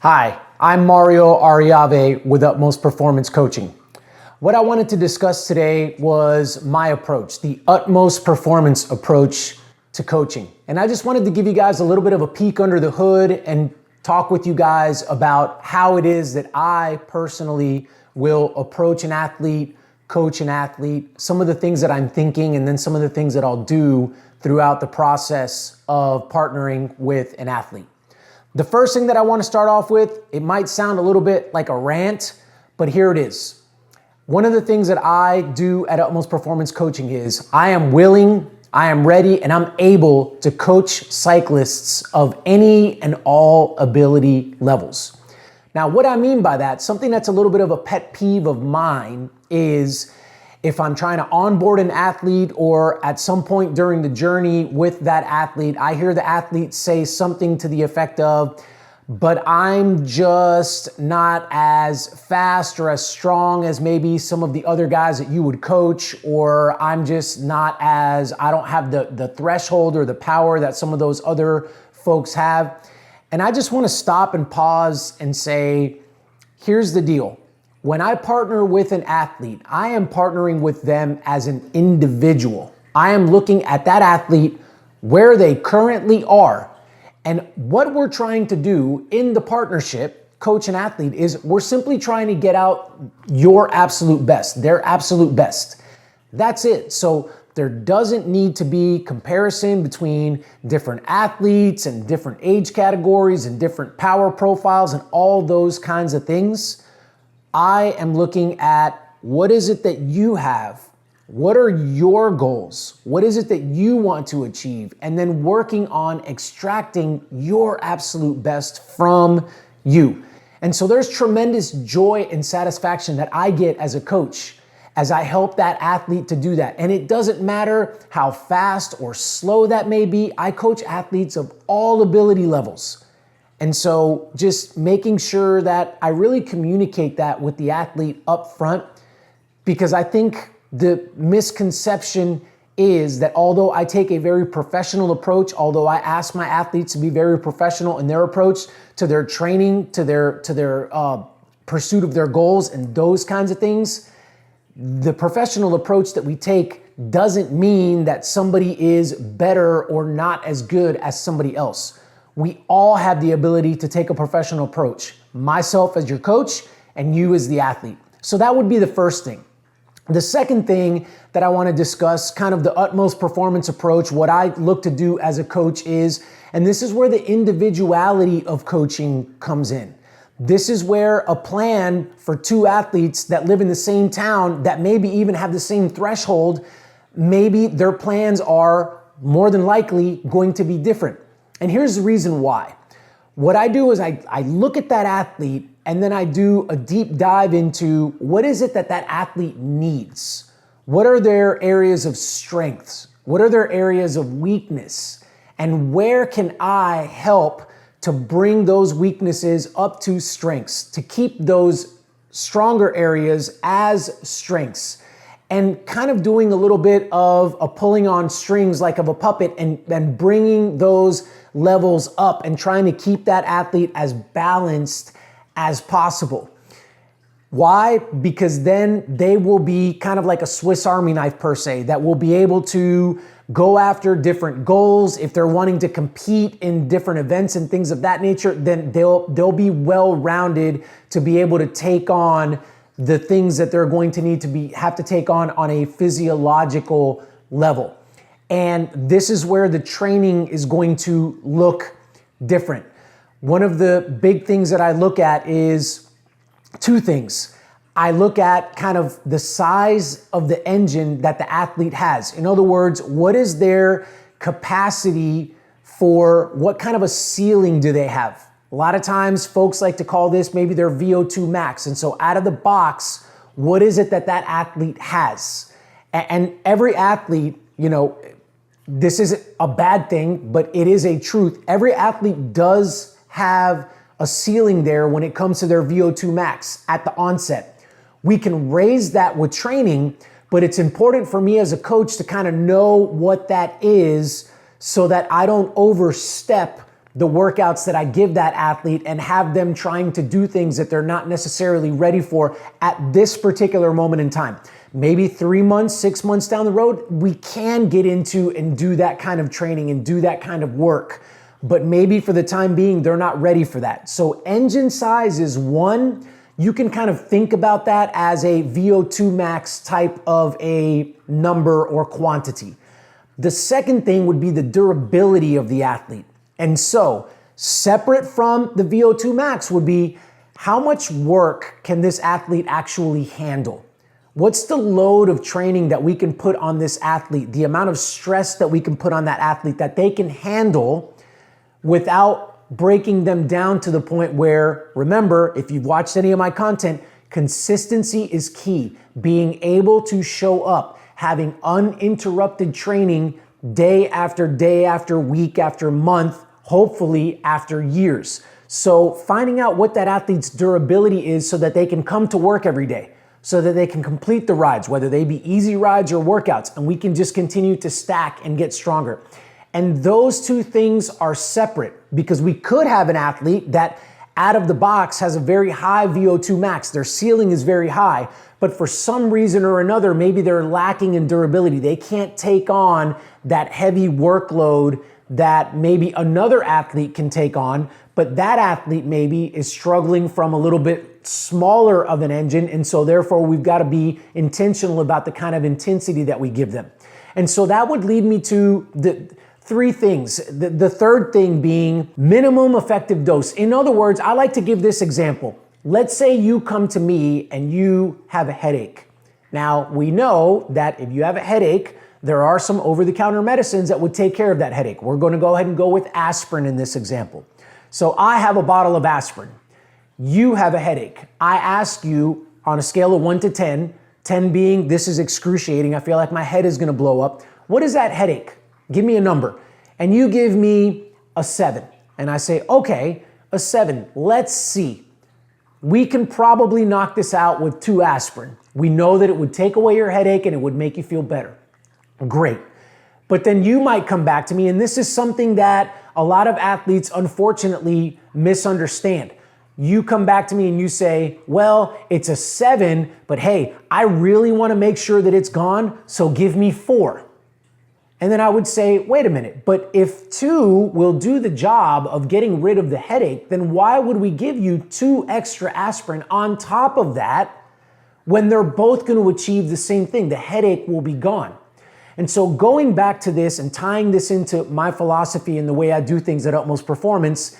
Hi, I'm Mario Arroyave with Utmost Performance Coaching. What I wanted to discuss today was my approach, the Utmost Performance approach to coaching. And I just wanted to give you guys a little bit of a peek under the hood and talk with you guys about how it is that I personally will approach an athlete, coach an athlete, some of the things that I'm thinking, and then some of the things that I'll do throughout the process of partnering with an athlete. The first thing that I want to start off with, it might sound a little bit like a rant, but here it is. One of the things that I do at Utmost Performance Coaching is I am willing, I am ready, and I'm able to coach cyclists of any and all ability levels. Now, what I mean by that, something that's a little bit of a pet peeve of mine is if I'm trying to onboard an athlete or at some point during the journey with that athlete, I hear the athlete say something to the effect of, but I'm just not as fast or as strong as maybe some of the other guys that you would coach, or I'm just not as, I don't have the threshold or the power that some of those other folks have. And I just want to stop and pause and say, here's the deal. When I partner with an athlete, I am partnering with them as an individual. I am looking at that athlete where they currently are. And what we're trying to do in the partnership, coach and athlete, is we're simply trying to get out your absolute best, their absolute best. That's it. So there doesn't need to be comparison between different athletes and different age categories and different power profiles and all those kinds of things. I am looking at what is it that you have? What are your goals? What is it that you want to achieve? And then working on extracting your absolute best from you. And so there's tremendous joy and satisfaction that I get as a coach as I help that athlete to do that. And it doesn't matter how fast or slow that may be. I coach athletes of all ability levels. And so just making sure that I really communicate that with the athlete up front, because I think the misconception is that although I take a very professional approach, although I ask my athletes to be very professional in their approach to their training, to their pursuit of their goals and those kinds of things, the professional approach that we take doesn't mean that somebody is better or not as good as somebody else. We all have the ability to take a professional approach, myself as your coach and you as the athlete. So that would be the first thing. The second thing that I want to discuss, kind of the utmost performance approach, what I look to do as a coach is, and this is where the individuality of coaching comes in. This is where a plan for two athletes that live in the same town that maybe even have the same threshold, maybe their plans are more than likely going to be different. And here's the reason why. What I do is I look at that athlete and then I do a deep dive into what is it that that athlete needs? What are their areas of strengths? What are their areas of weakness? And where can I help to bring those weaknesses up to strengths, to keep those stronger areas as strengths? And kind of doing a little bit of a pulling on strings like of a puppet and bringing those levels up and trying to keep that athlete as balanced as possible. Why? Because then they will be kind of like a Swiss Army knife per se, that will be able to go after different goals. If they're wanting to compete in different events and things of that nature, then they'll be well-rounded to be able to take on the things that they're going to need to have to take on a physiological level. And this is where the training is going to look different. One of the big things that I look at is two things. I look at kind of the size of the engine that the athlete has. In other words, what is their capacity for what kind of a ceiling do they have? A lot of times folks like to call this maybe their VO2 max. And so out of the box, what is it that that athlete has? And every athlete, this isn't a bad thing, but it is a truth. Every athlete does have a ceiling there when it comes to their VO2 max at the onset. We can raise that with training, but it's important for me as a coach to kind of know what that is so that I don't overstep the workouts that I give that athlete and have them trying to do things that they're not necessarily ready for at this particular moment in time. Maybe 3 months, 6 months down the road, we can get into and do that kind of training and do that kind of work. But maybe for the time being, they're not ready for that. So engine size is one. You can kind of think about that as a VO2 max type of a number or quantity. The second thing would be the durability of the athlete. And so separate from the VO2 max would be how much work can this athlete actually handle? What's the load of training that we can put on this athlete? The amount of stress that we can put on that athlete that they can handle without breaking them down to the point where, remember, if you've watched any of my content, consistency is key. Being able to show up, having uninterrupted training day after week after month, hopefully after years. So finding out what that athlete's durability is so that they can come to work every day, so that they can complete the rides, whether they be easy rides or workouts, and we can just continue to stack and get stronger. And those two things are separate because we could have an athlete that out of the box has a very high VO2 max. Their ceiling is very high, but for some reason or another, maybe they're lacking in durability. They can't take on that heavy workload that maybe another athlete can take on, but that athlete maybe is struggling from a little bit smaller of an engine. And so therefore we've got to be intentional about the kind of intensity that we give them. And so that would lead me to the three things. The third thing being minimum effective dose. In other words, I like to give this example. Let's say you come to me and you have a headache. Now, we know that if you have a headache, there are some over-the-counter medicines that would take care of that headache. We're going to go ahead and go with aspirin in this example. So I have a bottle of aspirin. You have a headache. I ask you on a scale of 1 to 10, 10 being this is excruciating, I feel like my head is going to blow up. What is that headache? Give me a number. And you give me a 7. And I say, okay, a 7. Let's see. We can probably knock this out with 2 aspirin. We know that it would take away your headache and it would make you feel better. Great. But then you might come back to me, and this is something that a lot of athletes unfortunately misunderstand. You come back to me and you say, well, it's a 7, but hey, I really want to make sure that it's gone, so give me 4. And then I would say, wait a minute, but if 2 will do the job of getting rid of the headache, then why would we give you 2 extra aspirin on top of that when they're both going to achieve the same thing? The headache will be gone. And so going back to this and tying this into my philosophy and the way I do things at Utmost Performance,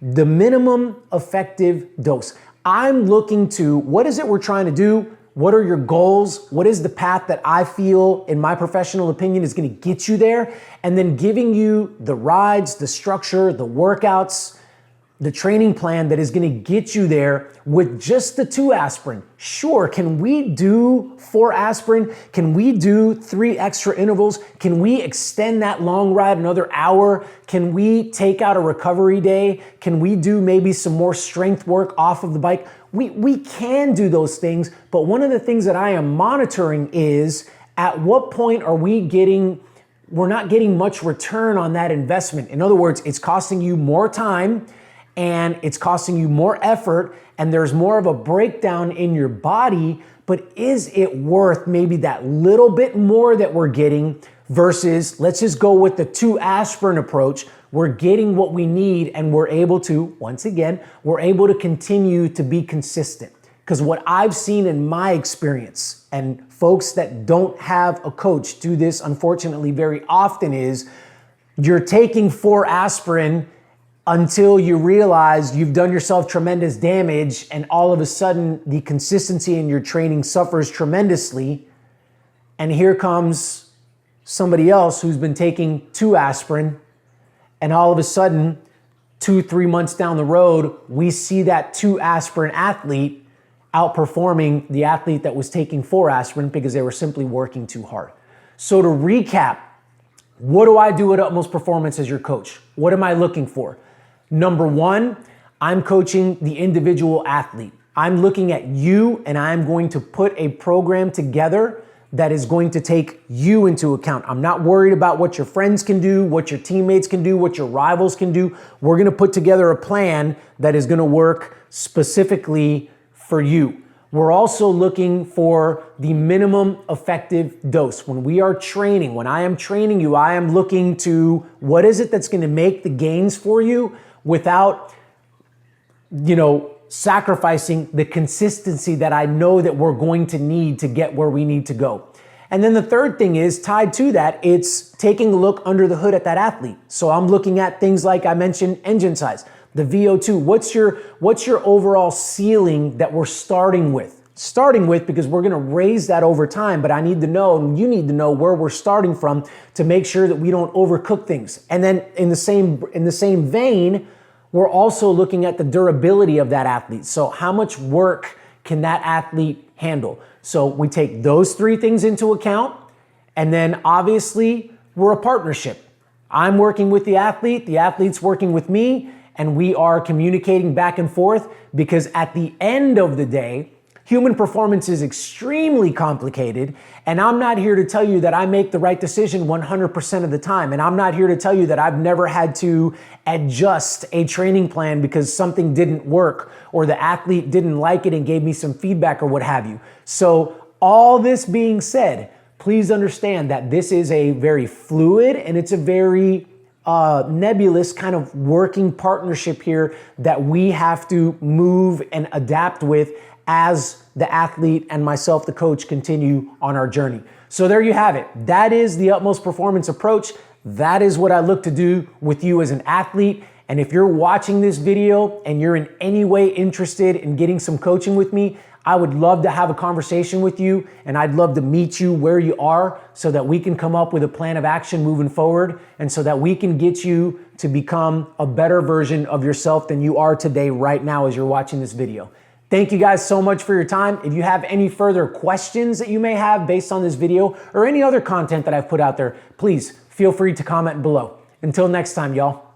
the minimum effective dose. I'm looking to, what is it we're trying to do? What are your goals? What is the path that I feel, in my professional opinion, is going to get you there? And then giving you the rides, the structure, the workouts, the training plan that is going to get you there with just the 2 aspirin. Sure, can we do 4 aspirin? Can we do 3 extra intervals? Can we extend that long ride another hour? Can we take out a recovery day? Can we do maybe some more strength work off of the bike? We can do those things, but one of the things that I am monitoring is at what point are we're not getting much return on that investment. In other words, it's costing you more time and it's costing you more effort, and there's more of a breakdown in your body, but is it worth maybe that little bit more that we're getting versus, let's just go with the 2 aspirin approach. We're getting what we need and we're able to, once again, we're able to continue to be consistent. Because what I've seen in my experience, and folks that don't have a coach do this unfortunately very often, is you're taking 4 aspirin until you realize you've done yourself tremendous damage, and all of a sudden the consistency in your training suffers tremendously. And here comes somebody else who's been taking 2 aspirin, and all of a sudden 2-3 months down the road, we see that 2 aspirin athlete outperforming the athlete that was taking 4 aspirin because they were simply working too hard. So to recap, what do I do at Utmost Performance as your coach? What am I looking for? Number 1, I'm coaching the individual athlete. I'm looking at you and I'm going to put a program together that is going to take you into account. I'm not worried about what your friends can do, what your teammates can do, what your rivals can do. We're going to put together a plan that is going to work specifically for you. We're also looking for the minimum effective dose. When we are training, when I am training you, I am looking to what is it that's going to make the gains for you without, sacrificing the consistency that I know that we're going to need to get where we need to go. And then the third thing is tied to that, it's taking a look under the hood at that athlete. So I'm looking at things like I mentioned, engine size, the VO2. What's your overall ceiling that we're starting with? Because we're going to raise that over time, but I need to know, and you need to know where we're starting from to make sure that we don't overcook things. And then in the same vein, we're also looking at the durability of that athlete. So how much work can that athlete handle? So we take those three things into account. And then obviously we're a partnership. I'm working with the athlete's working with me, and we are communicating back and forth, because at the end of the day, human performance is extremely complicated, and I'm not here to tell you that I make the right decision 100% of the time. And I'm not here to tell you that I've never had to adjust a training plan because something didn't work or the athlete didn't like it and gave me some feedback or what have you. So all this being said, please understand that this is a very fluid and it's a very nebulous kind of working partnership here that we have to move and adapt with as the athlete and myself, the coach, continue on our journey. So there you have it. That is the utmost performance approach. That is what I look to do with you as an athlete. And if you're watching this video and you're in any way interested in getting some coaching with me, I would love to have a conversation with you, and I'd love to meet you where you are so that we can come up with a plan of action moving forward, and so that we can get you to become a better version of yourself than you are today right now as you're watching this video. Thank you guys so much for your time. If you have any further questions that you may have based on this video or any other content that I've put out there, please feel free to comment below. Until next time, y'all.